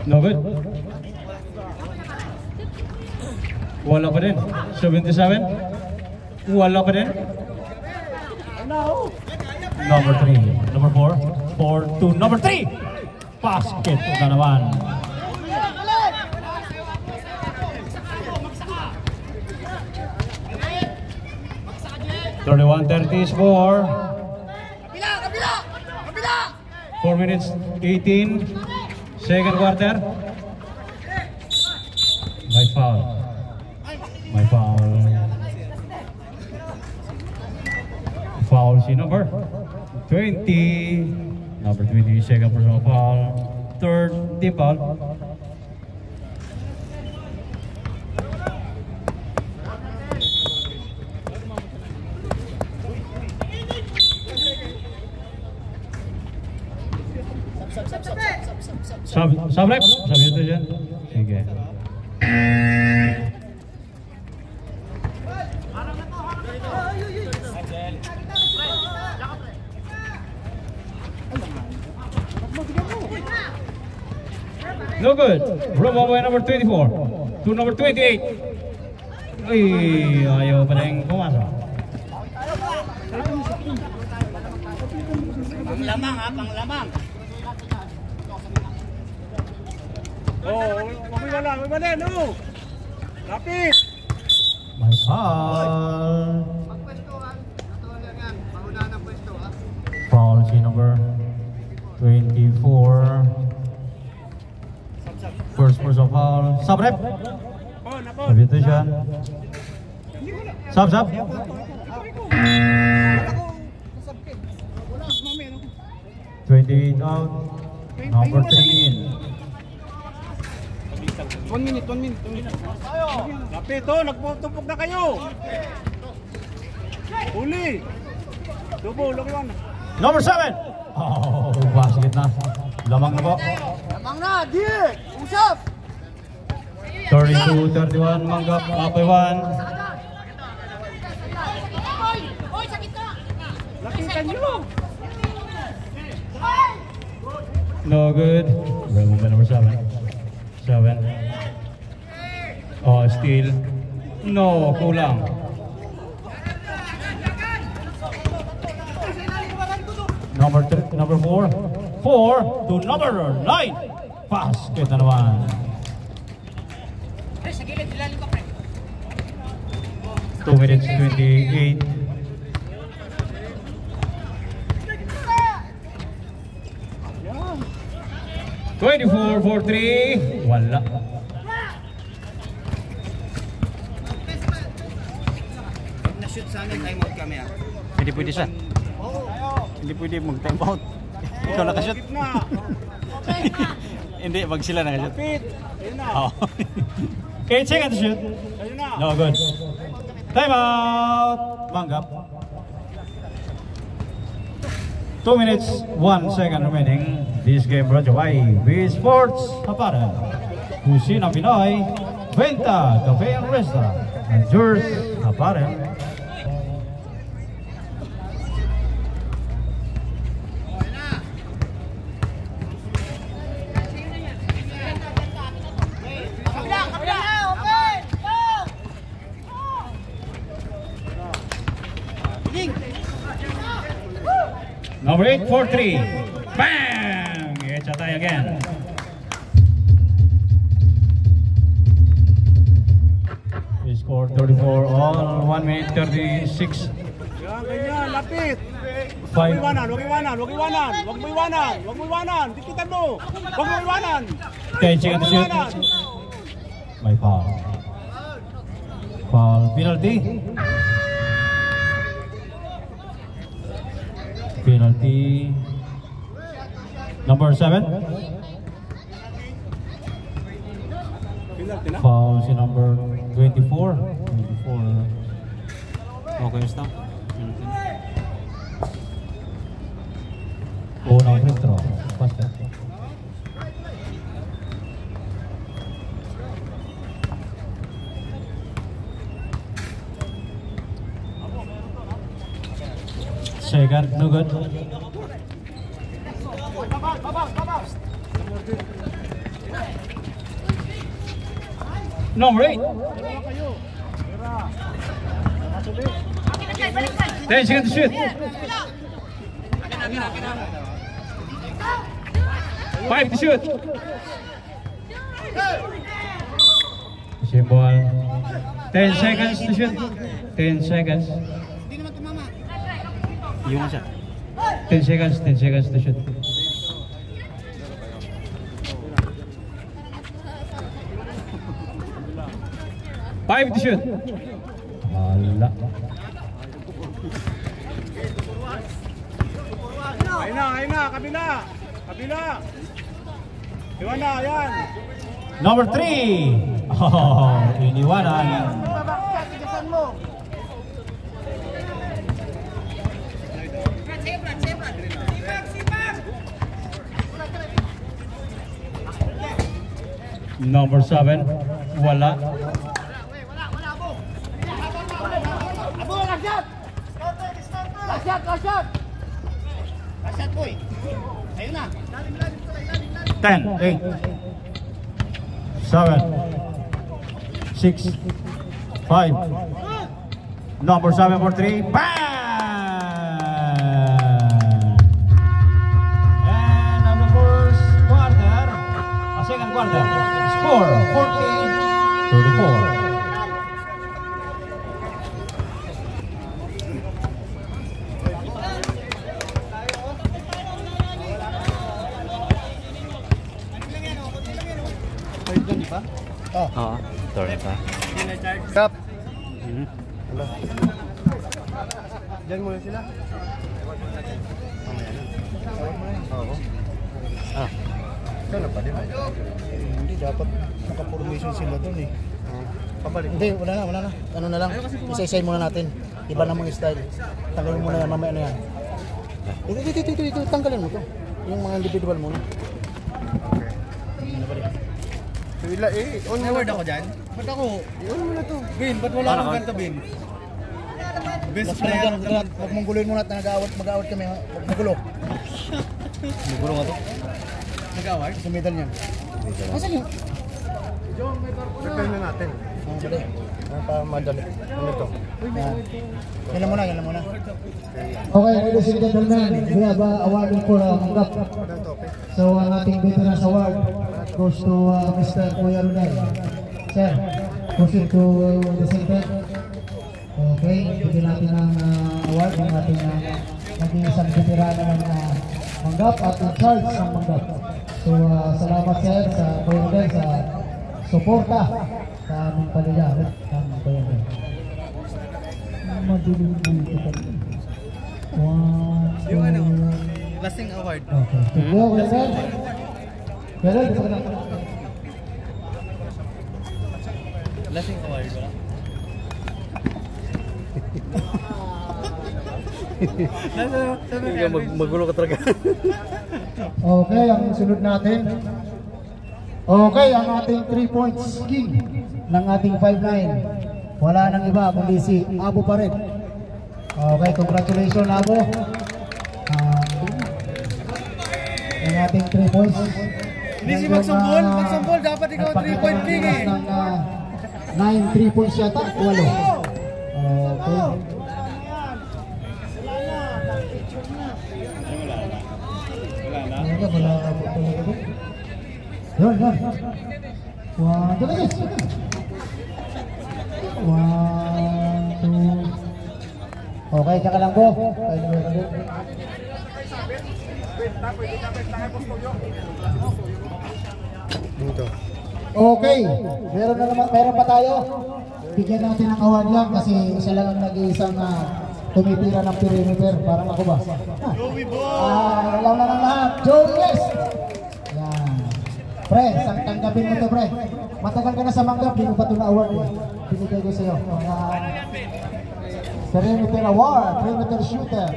No good. Wala pa din. 77. Wala pa din. Number 3. Number 4. 4 to number 3. Basket na naman. (31-30) score. 4 minutes 18. Second quarter. My foul. My foul. Foul si number 20. Number 20, second personal foul. Third team foul. Subrep? Sabi ito dyan? Sige. No good. Room by number 24 to number 28. Ay, ayaw pa rin pumasok. Panglamang ha, panglamang. Oh, may wala, no. Lapit. My foul. Foul si number 24. First personal foul. Subrep. Sabi ito siya. Sub. 28 out. Number 3 in. 1 minute. Lapit to, nagtumpok na kayo. Uli. Double, lakiwan. Number 7. Oh, basket na. Lamang na po. Lamang na, di! Usap! 32-31, Manggap, up by 1. Lakitan nyo. No good. Rebel by number 7. 7. Oh, steal. No, kulang. Number 4. 4 to number 9. Basket na naman. 2 minutes 28. Yan. 24-43. Wala. Na-shoot sa amin, time out kami ha. Hindi pwede siya. Hindi pwede mag-time out. Ikaw nakashoot. Hindi, wag sila nakashoot. Lapit. Ayun na. Oh. 8 seconds to shoot. Ayun na. No good. Time out. Manggap. 2 minutes, 1 second remaining. This game brought you by V Sports Apparel, Kusina Pinoy, Venta Cafe and Restaurant, and Yours Apparel. Number 8 for 3. Bang! Echatay again. He scored 34 all 1 minute 36. Yan, ganyan, lapit. 5. Huwag mo iwanan. Dikitan mo. Huwag mo iwanan. 10 seconds to shoot. May foul. Foul penalty. Penalty number 7. Penalty na. Foul si number 24. Okay, stop. Unang free throw. Faster. Second, no good. Number 8. 10 seconds to shoot. 5 to shoot. Symbol. 10 seconds to shoot. 10 seconds. Hindi naman tumama. Yung siya. 10 seconds. 10 seconds to shoot. 5 to shoot. Wala. Ayun na, kabila. Kabila. Iwan na, ayan. Number 3. Oh, iniwanan. Babaksak, tigasan mo. Number 7. Wala. Abo, last shot! Last shot, last shot! Last shot, boy. Ayun na. 10, 8, 7, 6, 5. Number 7 for 3. Bang! And on the first quarter, second quarter, score 14-34. Oo, sorry pa. Stop. Diyan muna sila. Oo. Ah. Sana pa din. Hindi, dapat naka-formation sila doon eh. Pabalik. Hindi, wala na. Ano na lang, isa-isay muna natin. Iba namang style. Tanggalin mo na yan, mamaya na yan. Ito, tanggalin mo to. Yung mga individual muna. Sila on word ako dyan. Ba't ako? On mo na to. Bin, ba't wala akong ganito, Bin? Best player. Huwag mong guloyin muna at mag-awat kami. Huwag magulo. Siguro nga to. Nag-award? Sa middle niyan. Asan yun? Prepare na natin. Dali. Para madali. Ano to? Yan lang muna. Okay, ladies and gentlemen, we have awarding for Manggap. So, ang ating veterans award goes to Mr. Kuya Runay. Sir, proceed to the center. Okay, bigyan natin ang award ng ating naging isang veterana ng Manggap at in charge ng Manggap. So, salamat sir sa Kuya Runay sa suporta sa aming palilaran ng Kuya Runay. Madilim dito. Yung ano, lasting award. Okay. Kuya sir. Pero dito ka na. Lasting award ba? Magulo ka talaga. Okay, ang sunod natin. Okay, ang ating 3 points king ng ating 5-9. Wala nang iba kundi si Abo pa rin. Okay, congratulations Abo. Ang ating 3 points. Hindi si magsumbol dapat ikaw 3-point king eh. 9 3 points yata, 8. Okay. Wala Abo talaga. Yun. 1, 2, 3. 1, 2. Okay, tsaka lang po. Okay, meron pa tayo. Bigyan natin ng award yan kasi isa lang ang nag-iisang tumitira ng perimeter. Parang ako ba? Joey boy! Alam na ng lahat. Joey West! Yan. Pre, tanggapin mo to pre. Matagal ka na sa Manggap, di mo pa ito na award eh. Binigay ko sa'yo. Perimeter award, perimeter shooter.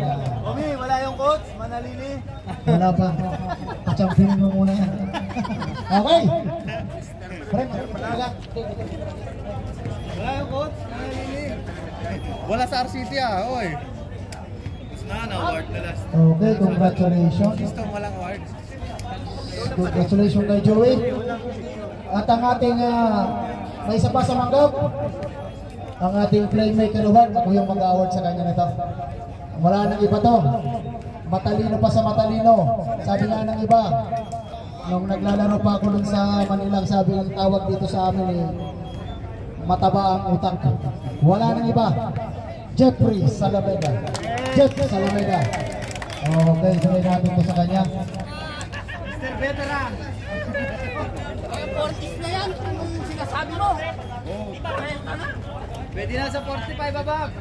Omi, wala yung coach, manalili. Wala pa. Kachampionin mo muna yan. Okay. Pre, malaga. Wala yung coach, manalili. Wala sa RCT oy. Award na last. Okay, congratulations. Gusto walang award. Congratulations kay Joey. At ang ating may isa pa sa manggap. Ang ating playmaker Juan, ako yung mag-award sa kanya nito. Wala nang iba to. Matalino pa sa matalino. Sabi nga ng iba, nung naglalaro pa ako dun sa Manila, sabi ng tawag dito sa amin eh, mataba ang utak. Wala nang iba. Jeffrey Salameda. Jeff Salameda. Okay, sabay natin ito sa kanya. Mr. Veteran. Ay, 40 na yan. Kung sinasabi mo. Pwede na sa 45, babag.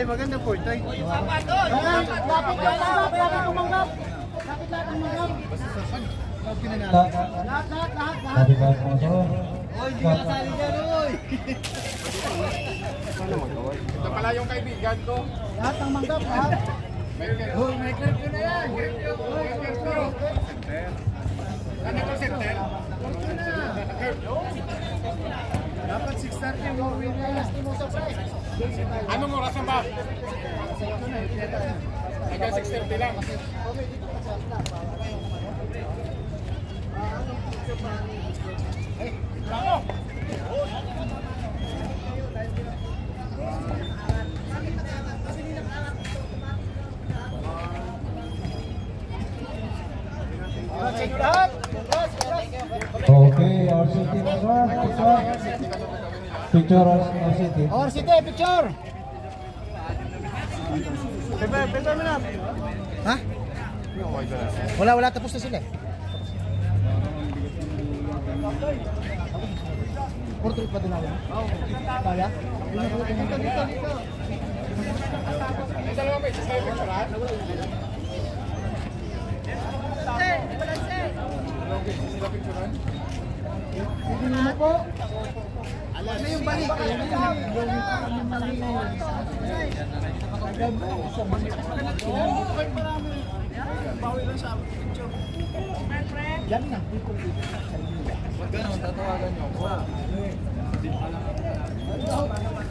Maganda po ito. Ito pala yung kaibigan ko. Lahat ng manggap, ha? May clip ko na yan. Ano ko, center? Dapat 6:30 mo win na. Anong oras ba? Hanggang 6:30 lang. Okay, RCT picture RCT. RCT picture. Paper mo na. Ha? Wala tapos na sila. Portrait pa din ako. Kaya? Dito. Dalawa may isa yung picturean? Sila picturean? Hindi mo po. Alam na yung balik. Yan na. Ganun, tatawagan nyo.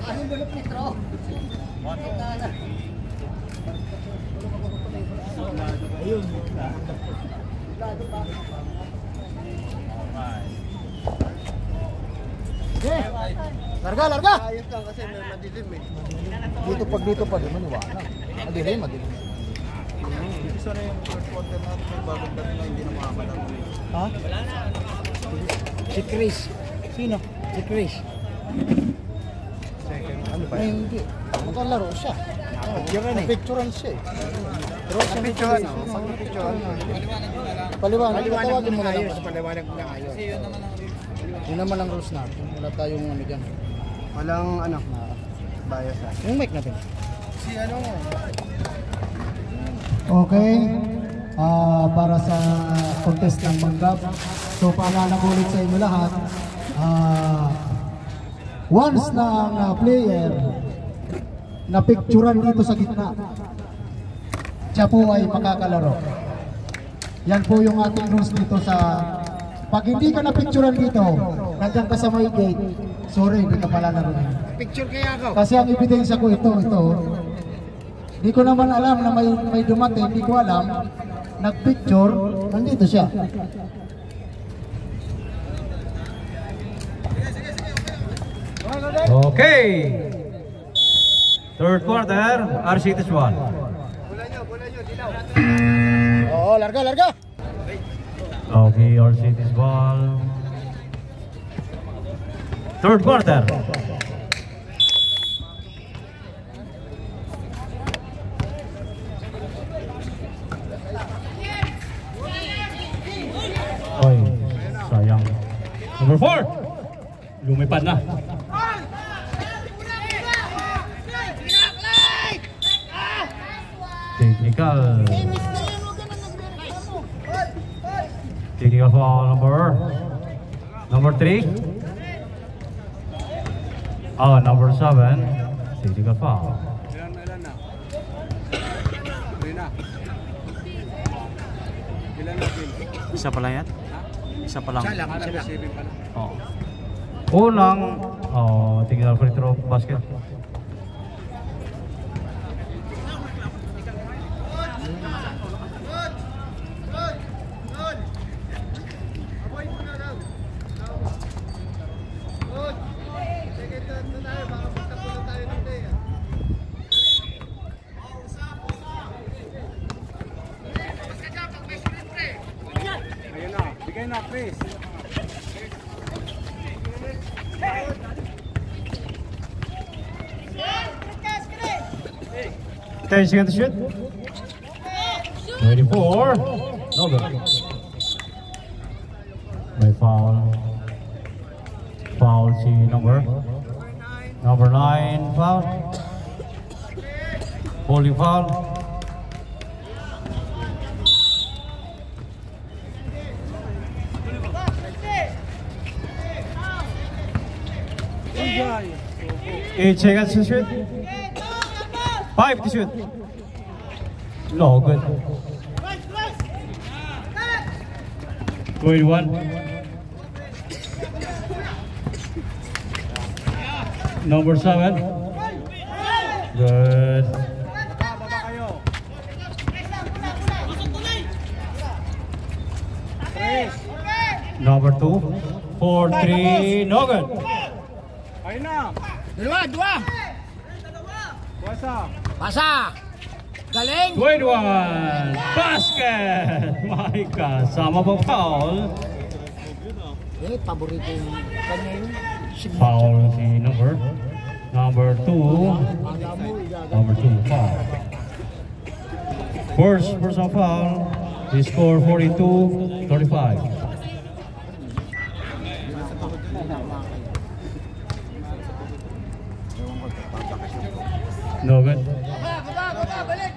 Anong bulot nitro? Ayun. Larga! Ayos lang kasi may madilim eh. Dito pa, di maniwala. Madilim. Isa na yung first quarter natin, may bagong dati na hindi na makakalaro. Ha? Si Chris. Sino? Si Chris. Second, ano ba? Ay, hindi. Makalaro siya. Picturean siya eh. Picturean ako. Picturean. Paliwanag. Tawagin mo na lang. Paliwanag mo na ayos. Yun naman ang rules natin. Wala tayong ano dyan. Walang ano, bias ah. Yung mic natin. Si ano mo? Okay. Para sa contest ng manggap. So paalala ko ulit sa inyo lahat. Once na ang player na picturean dito sa gitna, siya po ay makakalaro. Yan po yung ating rules dito sa... Pag hindi ka na picturean dito, nandiyan ka sa may gate, sorry, hindi ka pala naroon. Picture kaya ako. Kasi ang ebidensya ko ito. Hindi ko naman alam na may dumating, hindi ko alam. Nagpicture, nandito siya. Okay. Third quarter, RCT's 1. Bola nyo, dilaw. Oo, larga. Okay, RCT's ball. Third quarter. Oy, sayang. Number 4. Lumipad na. Technical. Technical foul number 3. Oh, number 7. Technical foul. Ilan na? Ilan na, Bill? Isa pa lang yan? Isa pa lang. Receiving pa lang. Oh. Unang technical free throw basket. Ayan na, bigay na, Chris. 10 seconds to shoot. 24. No good. May foul. Foul si number 9 foul. Holding foul. Enjoy. 8 seconds to shoot. 5 to shoot. No good. 21. Number 7. Good. Baba kayo. Chris. Number 2. 4-3. No good. Ayun na. Dua. Wasa. Pasa. Galing. 21. Basket. My God. Sama pa foul. Paborito yung kanya yun. Foul si number 2. Number 2 foul. First personal foul. He scored 42-35. No good. Balik.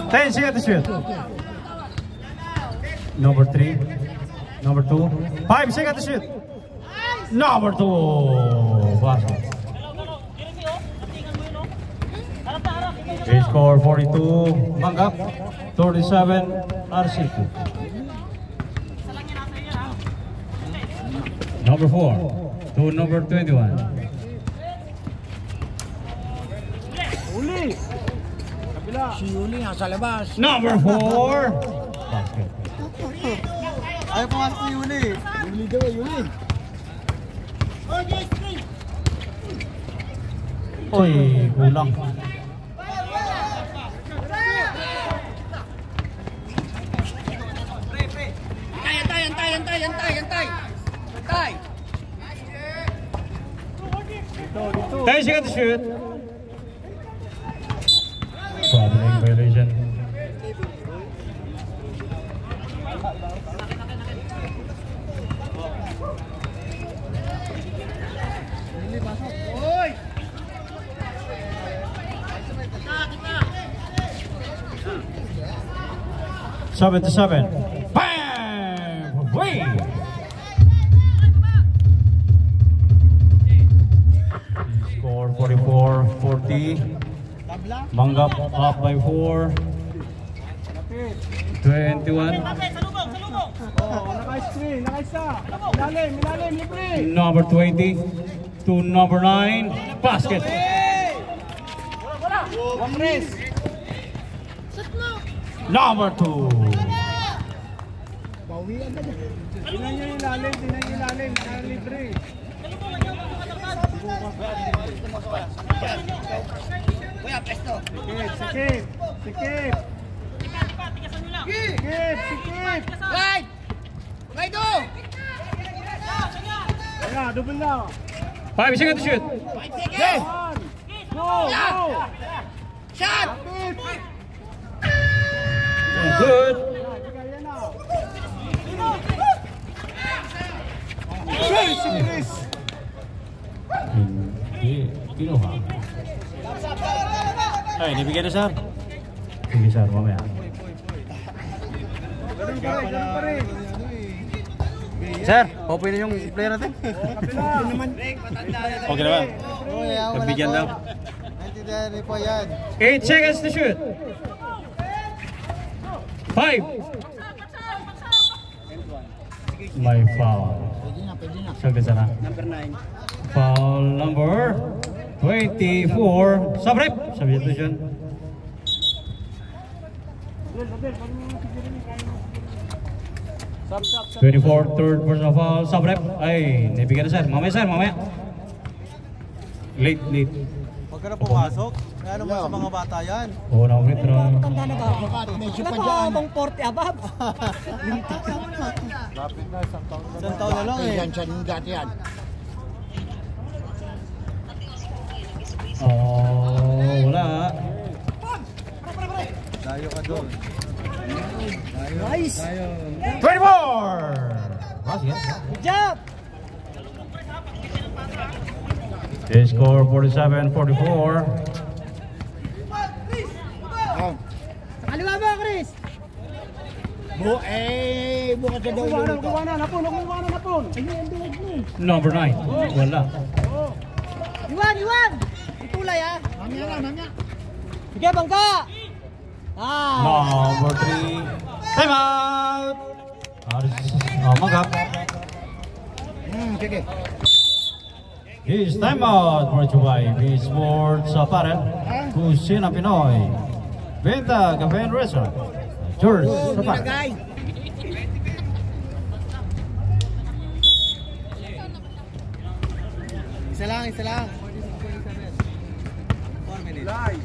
Ten seconds to shoot. Number 3. Number 2. 5 seconds to shoot. Number 2. Basket. He scored 42. Mangap. 37. RC2. Number 4. To number 21. Uli. Kabila. Si Yuli nasa labas. Number 4. Basket. Ayaw pumasok ni Uli. Yuli daw, Yuli. Uy, kulang. Antay. 10 seconds to shoot. Traveling violation. Oy! 7-7. Bam! Wait! Score 44-40. Mangap up by 4. 21. Naka-screen, naka-isa. Milalim, libre. Number 20 to number 9. Basket. One race. Number 2. Tinan nyo yung ilalim. Naka-libre. Sikip. Right! Raido! Ayan, double na. 5 seconds to shoot. Sige! Go! Shot! Good. Ayan na. Si Chris. Hindi. Kinuha. Ay, nibigyan na, sir. Sige sir, mamaya. Sir, okay na yung player natin. Okay naman. Pagbigyan daw. 8 seconds to shoot. 5. May foul. Saglit sana. Number 9. Foul number 24. Sabrep. Substitution. Sub. 24, third personal foul. Sabrep. Ay, nabigyan na sir. Mamaya sir, mamaya. Late. Huwag ka na pumasok. Ano mo sa mga bata yan? Oo, na ulit. Tanda na ba ako? Medyo pa dyan. Ano 40 above? Isang taon na lang eh. Yan siya nung dati yan. Wala. Dayo ka doon. Nice! 24! Sige. Good job! They score 47-44. Kaliwa mo, Chris! Bukas na daw yun. Kuha na, napon! Ayun, duwag mo. Number 9. Wala. Iwan! Itulay ah! Mamaya. Sige, bangka! Number 3. Time out! Magap. Sige. His time out brought to you by V-Sports Apparel, Kusina Pinoy, Benta Cafe and Restaurant, George Apparel. Isa lang. 4 minutes. Live.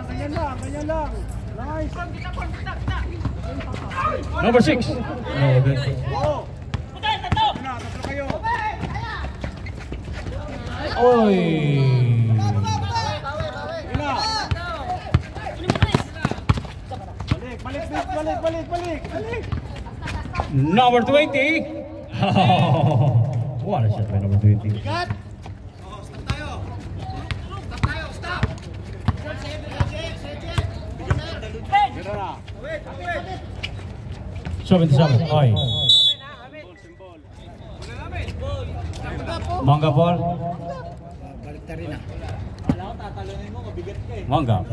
Ganyan lang. Nice. Number 6. Oy! Balik. Number 20. What a shot by number 20. Stop. 77. Oy. Mangga ball. Mangga.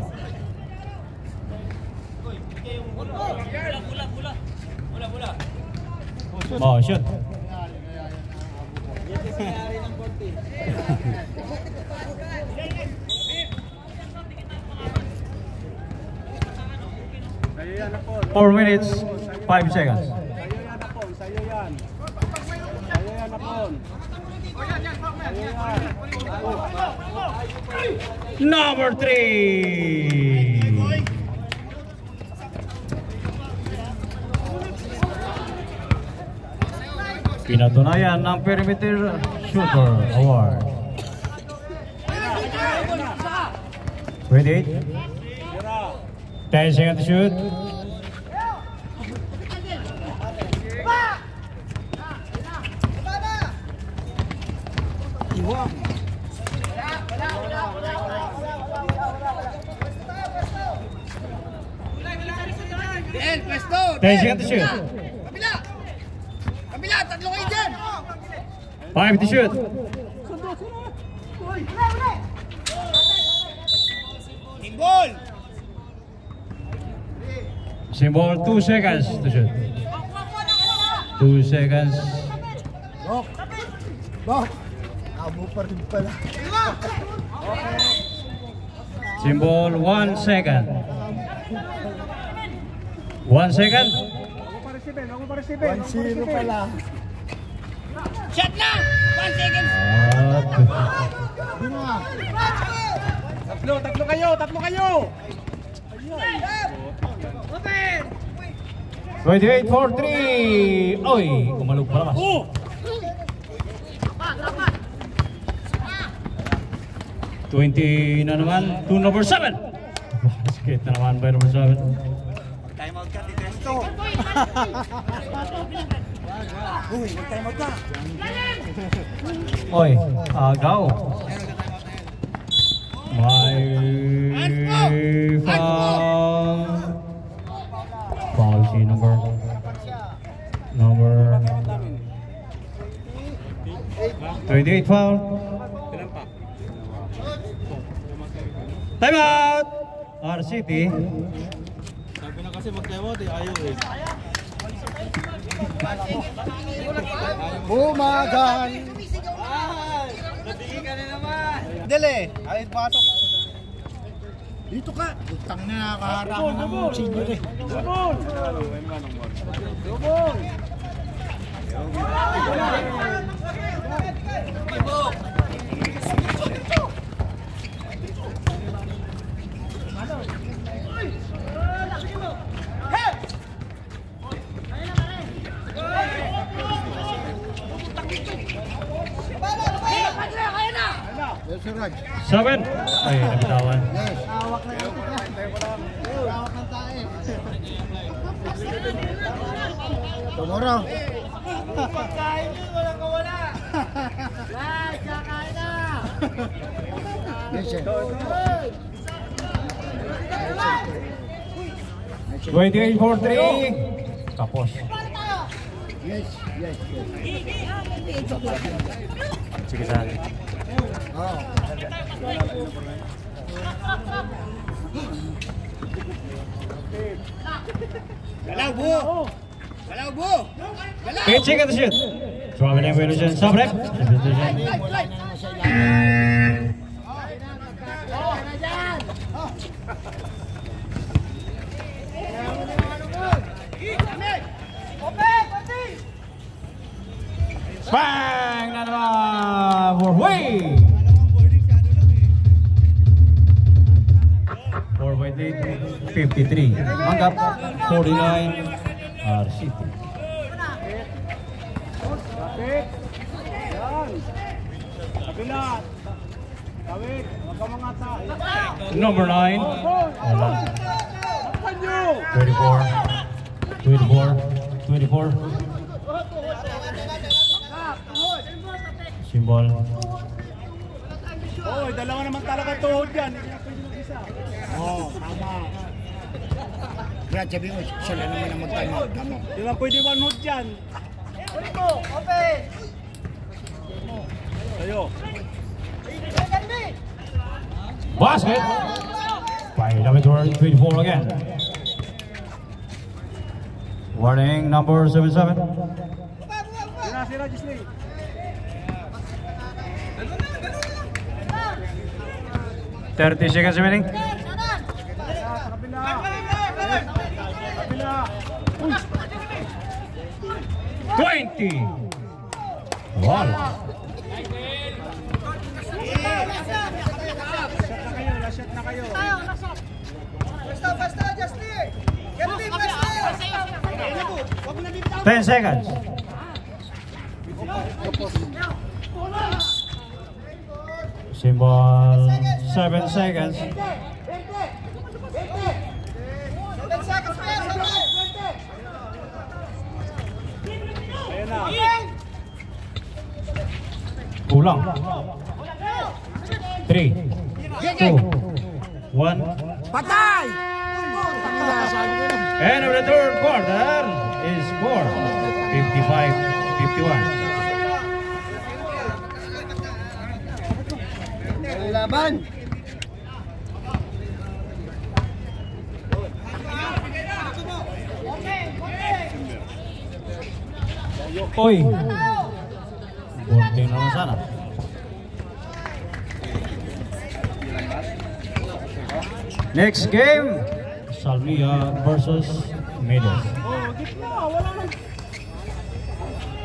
Oh, shoot. Four minutes, 5 seconds. Sa'yo yan. Number 3. Pinatunayan ng Perimeter Shooter Award. 28. 10 seconds to shoot. Del, pwesto! 10 seconds to shoot. Kabila! Tatlo kayo dyan! 5 to shoot. Timbol! Symbol 2 seconds to shoot. 2 seconds. Bok! Abo pa rin pala. Symbol 1 second. 1 second. 1-0 pala. Shot na! 1 second! Tatlo kayo! 28-43. Oy, kumalog pa naman. 20 na naman to number 7. Basket na naman by number 7. Time out ka, Titesto. Uy, mag-time out ka. Oy, agaw. May foul. Foul si number 28 foul. Time out. RCT. Sabi na kasi mag-time out eh, ayaw eh. Bumagan! Nabigay ka na naman! Dele! Ayun, pasok! Dito ka! Utang na nakaharangan ng senior eh. Double! Double! Seven. Ay, nabitawan. Hawak na yun. Hawak ng tae. Tomorrow. Pagkain nyo, walang kawala. Guys, kakain na. Yes, sir. 28-43. Tapos. Yes, yes, yes. Sige sa akin. Oh. Galaw, Bu! Galaw, Bu! Galaw! 8 seconds to shoot. Travel and evolution. Subrep. Bang! Na naman! Way! 4.8, 53. Manggap, 49. RCT. Number 9. Wala. 24. Symbol. Oh, dalawa naman talaga tuhod yan. Oh, tama. Brad, sabi mo, sila naman ang mag-time out. Di ba pwede one mode dyan? Ulit mo, open! Ayo. Basket! By number 24 again. Warning number 77. Sira, Gisli. Thirty seconds remaining. 20. Wow. Shot na kayo. Basta, Justin! Get me, basta! 10 seconds. Symbol 7 seconds. 7 seconds, Ayan na. Kulang. 3, 2, 1. Patay! End of the third quarter is score 55-51. Laban. Oy. Bunting naman sana. Next game, Salmia versus Medos. Oh, gitna, wala nang.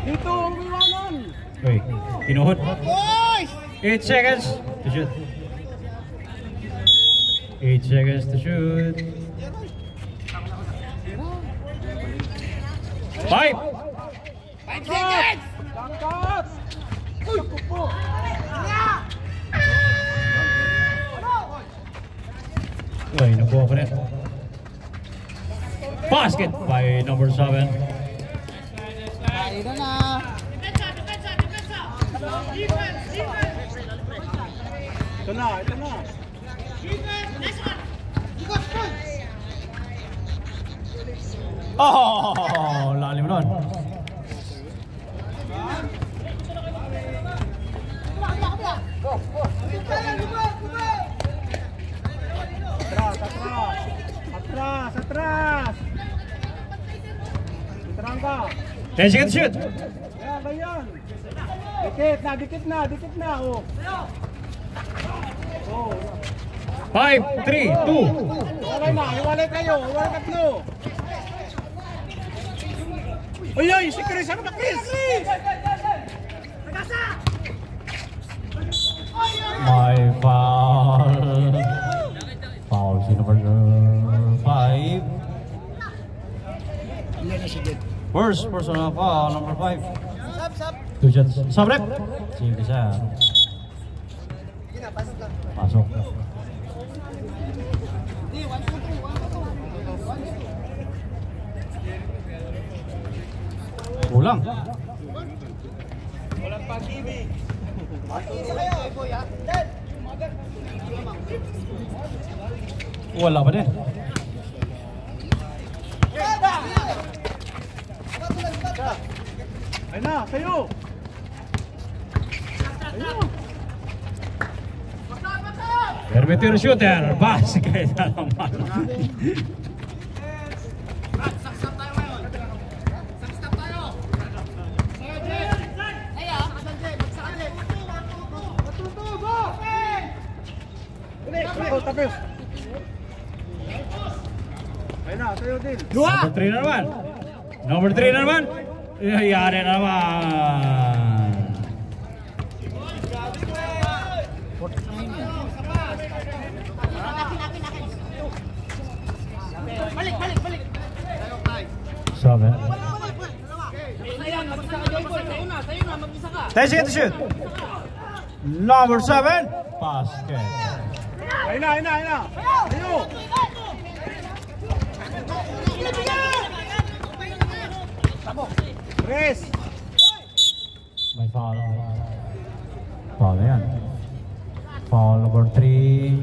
Dito ang iwanan. Oy, tinuhod. Boys! 8 seconds to shoot. 8 seconds to shoot. 5. 5 seconds! Tangkas! Uy! Oy, nakuha ko rin. Basket by number 7. Ito na. Ito na, ito na. Oh, lalim nun. Atras, atras. Terang ka. 10 seconds shoot. Ayan, ganyan. Dikit na, oh. Oh. 5, 3, 2. Hiwalay kayo, hiwalay tatlo. Uy, si Chris, ano ba Chris? My foul. Foul si number 5. First personal foul, number 5. Two shots. Sabrep. Sige siya. Pasok. Kulang. Walang pag-ibig. Wala pa din. Ayun na, sa'yo. Permitir shooter. Basket naman. Tapos. Ayun na, sa'yo din. Number 3 na naman. Number 3 na naman. Yari na naman. Balik. 7. Tayo seconds to shoot. Number 7. Basket. Ayun na. Sa'yo. Chris. May foul. Foul na yan. Foul number 3.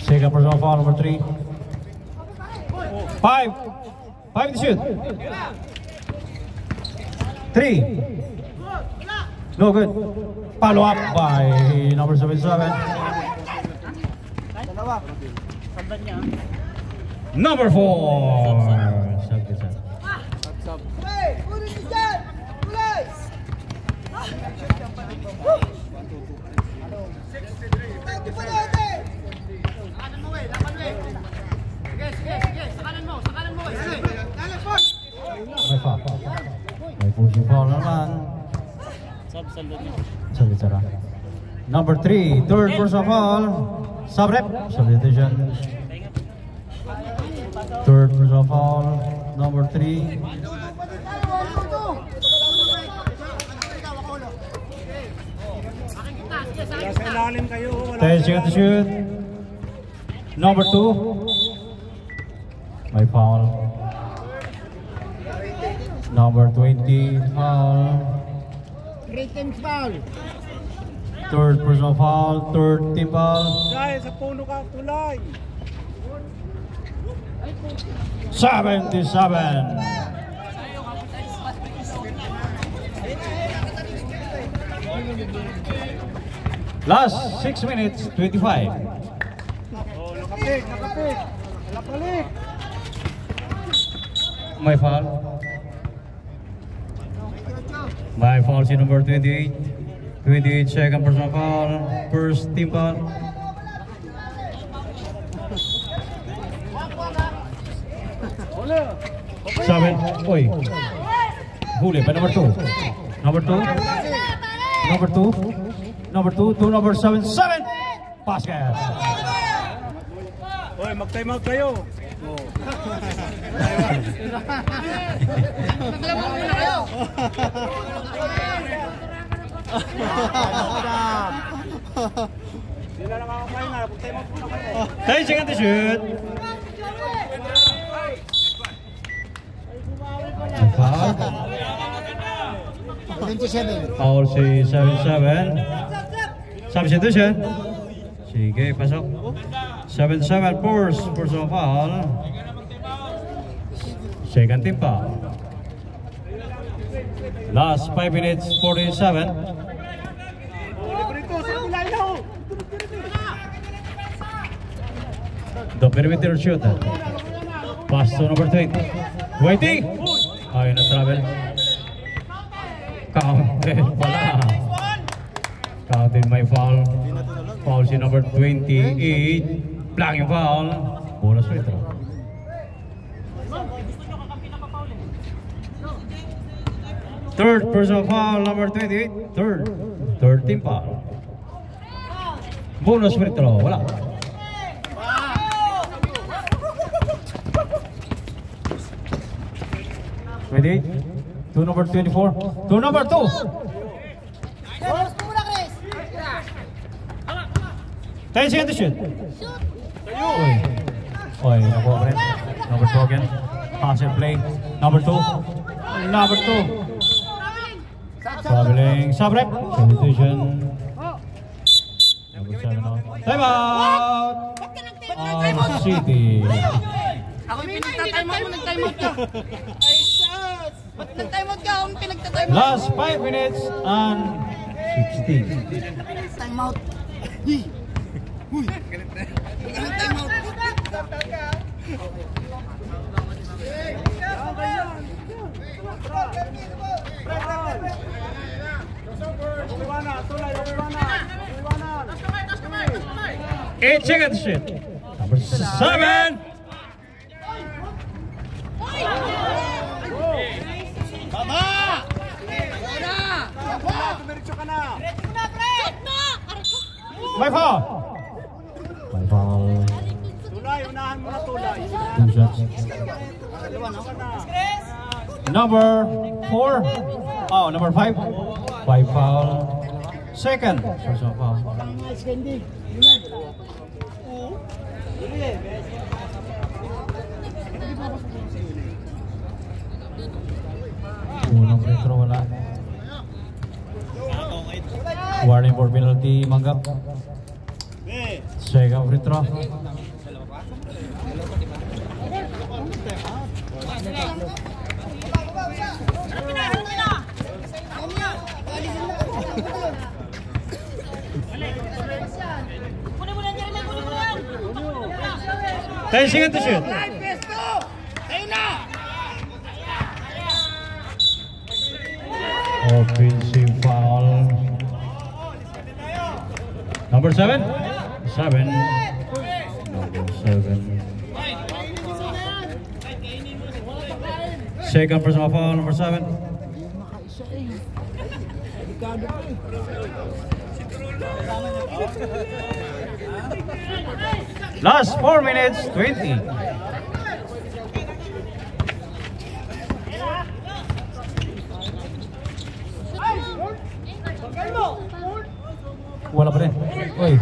Second personal foul number 3. 5 to shoot. 3. No good. Follow up by number 77. Number 4. May pushing foul naman. Sabi-sara. Number 3, third personal foul. Sabrep. Substitution. Third personal foul. Number 3. Nasa ilalim kayo. 10 seconds to shoot. Number 2. May foul. Number 20, foul. 3 teams foul. Third personal foul, third team foul. Dahil sa puno ka, tulay. 77. Last 6 minutes, 25. Oh, nakapik. Nakapalik. May foul. May foul si number 28. 28 second personal foul. First team foul. Seven. Oy. Huli pa number 2. Number 2. Number 2. Number 2 to number 7. 7. Basket. Oy, mag-time out kayo. Oh. Sila lang ako kayo na. Pag time out muna kayo. 10 seconds to shoot. Foul. 27. Foul si 7-7. Substitution. Sige, pasok. 7-7 force of foul. Second team foul. Last 5 minutes 47. The perimeter shooter. Pass to number 20. Waiting. Ayun na travel. Counted pala. Counted my foul. Foul si number 28. Blocking foul. Bonus free throw. Third personal foul, number 28. Third team foul. Bonus free throw. Wala. Ready? To number 24. To number 2. Tayo siya to shoot. Oy, nakuha pa rin. Number 2 again. Pass and play. Number 2. Number 2. Traveling. Sabrek. Substitution. Number 7 on. Time out! City. Ako yung pinagta-time out mo, nag-time out ka. Ay, sus! Ba't nag-time out ka? Ako yung pinagta-time out. Last 5 minutes and 16. Time out. Uy! Nag-time out. Eight seconds shit. Number 7. Baba! Tumiritso ka na. My foul. My foul. Tulay, unahan mo na tulay. 2 shots. Number 4. Oh, number 5. 5 foul. Second personal foul. Unang free throw wala. Warning for penalty Manggap. Second free throw. Tayo siya to shoot. Offensive foul. Number 7. 7. Number 7. Second personal foul, number 7. Last 4 minutes 20. Wala pa rin. Uy.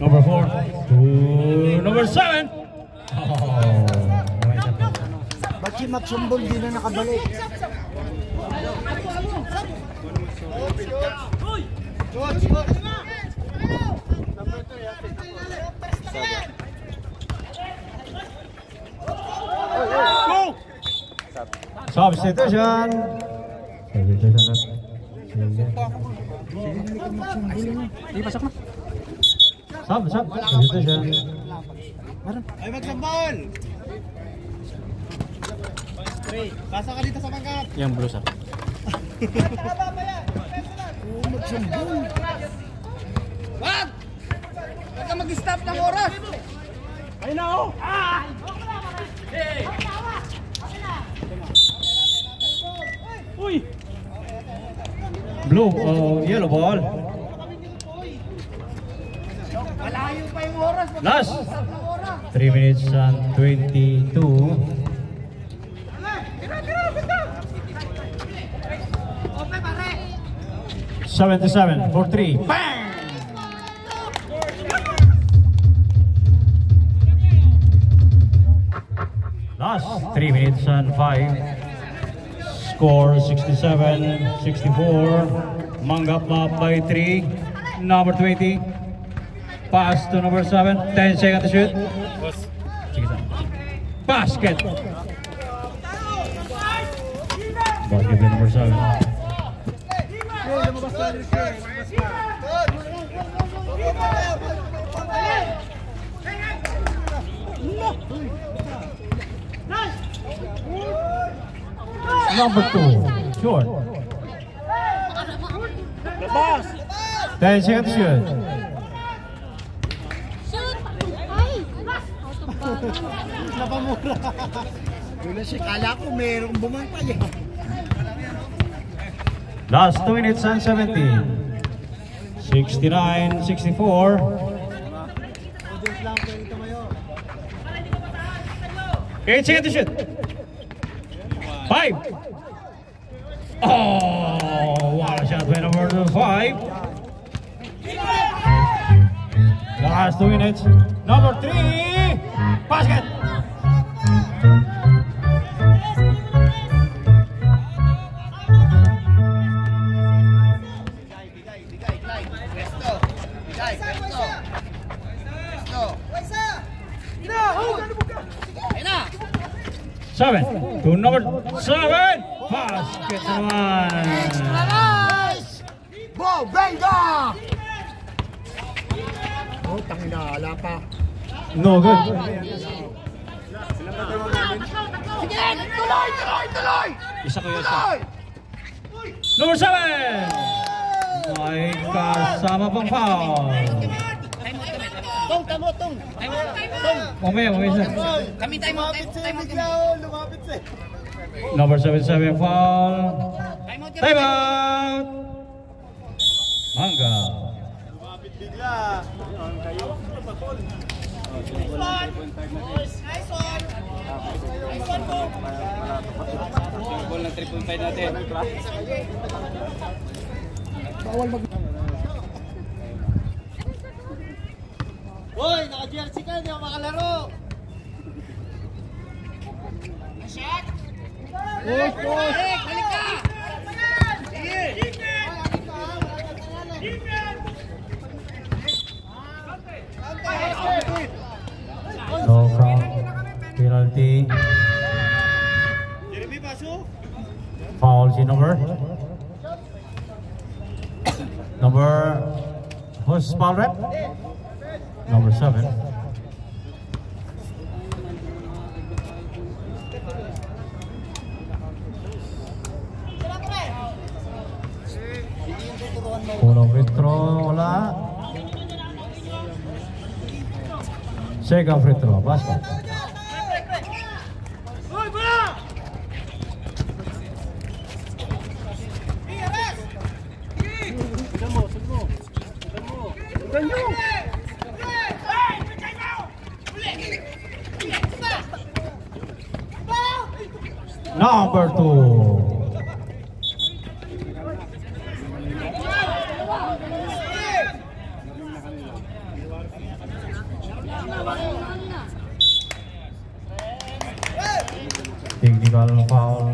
Number 4 to number 7. Ba't si Max Sumbol di na nakabalik? Substitution. Di pasok na. Substitution. Ay, magsambol! Pasa ka dito sa Manggap. Yang blue sir. Wag! Huwag ka mag-stop ng oras! Ayun na oh! Uy! Blue, yellow ball. Malayo pa yung oras! Last 3 minutes and 22. 77 for 3. Bang! Last 3 minutes and 5. Score 67-64. Manggap up by 3. Number 20. Pass to number 7. 10 seconds to shoot. Basket. Basket by number 7. Number 2, short. 10 seconds to shoot. Napamura. Wala siya, kala ko mayroong bumantay. Last 2 minutes and 17. 69-64. 8 seconds to shoot. 5. Oh, what a shot by number 5. Last 2 minutes. Number 3. Basket. Seven to number 7. Basket naman. Bo, venga! Oh, tangina, ala pa. No good. Sige, tuloy! Isa ko yun siya. Number 7. May kasama pang foul. Tong. Mamaya sir. Kami time out. Lumapit siya. Number 77 foul. Time out. Mangga. Lumapit bigla. Kayo. Nice one. Ball ng 3.5 natin. Bawal mag... Hoy, naka-jersey ka, hindi ako makalaro. Shot. Balik ka. No count. Penalty. Jeremy, paso. Foul si number. Who's foul rep? Number 7. Unang free throw, wala. Second free throw, basket. Number 2. Technical foul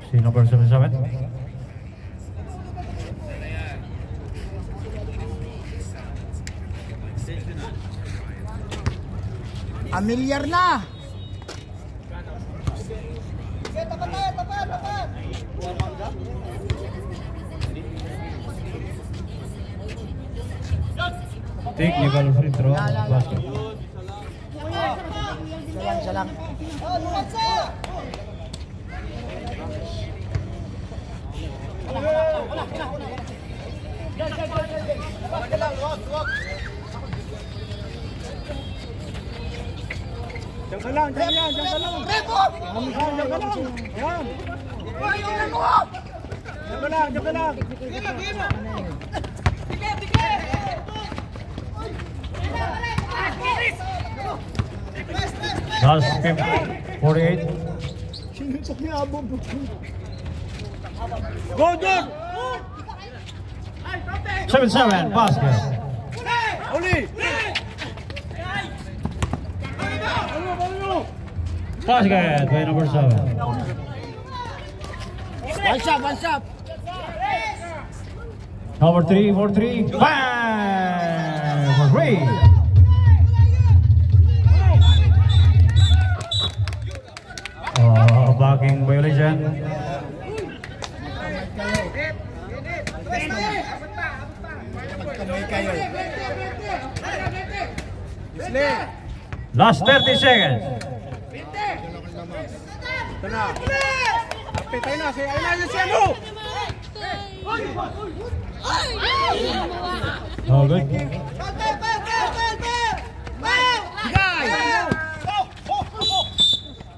si number 77. Amilyar na. Tapat. Technical free throw, basket. Siya lang. Diyan ka lang. Reko! Diyan ka lang. Yan. Diyan ka lang. Last 48. Sinuntok niya abong. Go, John! 7-7, basket. Uli! Basket by number 7. One shot! Number 3 for 3. Bang! For 3. Blocking violation. Last 30 seconds. Ito na. Apit tayo na. Ayun na si ano? Oh, good.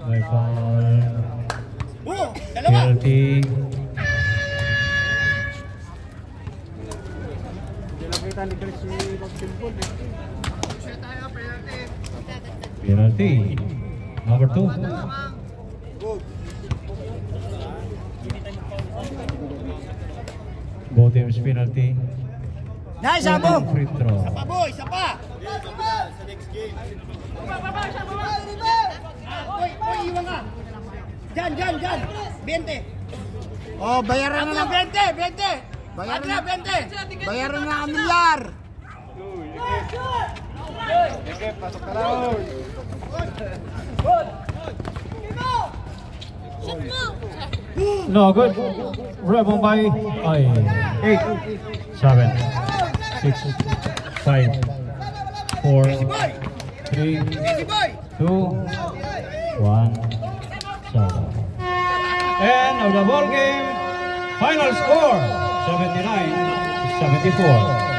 By foul. Penalty. Penalty. Number 2. Both teams penalty. Nice, Abo! Free throw. Boy, isa pa! Boy, iwan ka! Diyan! 20! Oh, bayaran na ng 20! Bayaran na 20! Bayaran na ang milyar! Pasok ka lang! No good. Rebel by 8, 7, 6, 5, 4, 3, 2, 1, 7. And of the ball game, final score 79-74.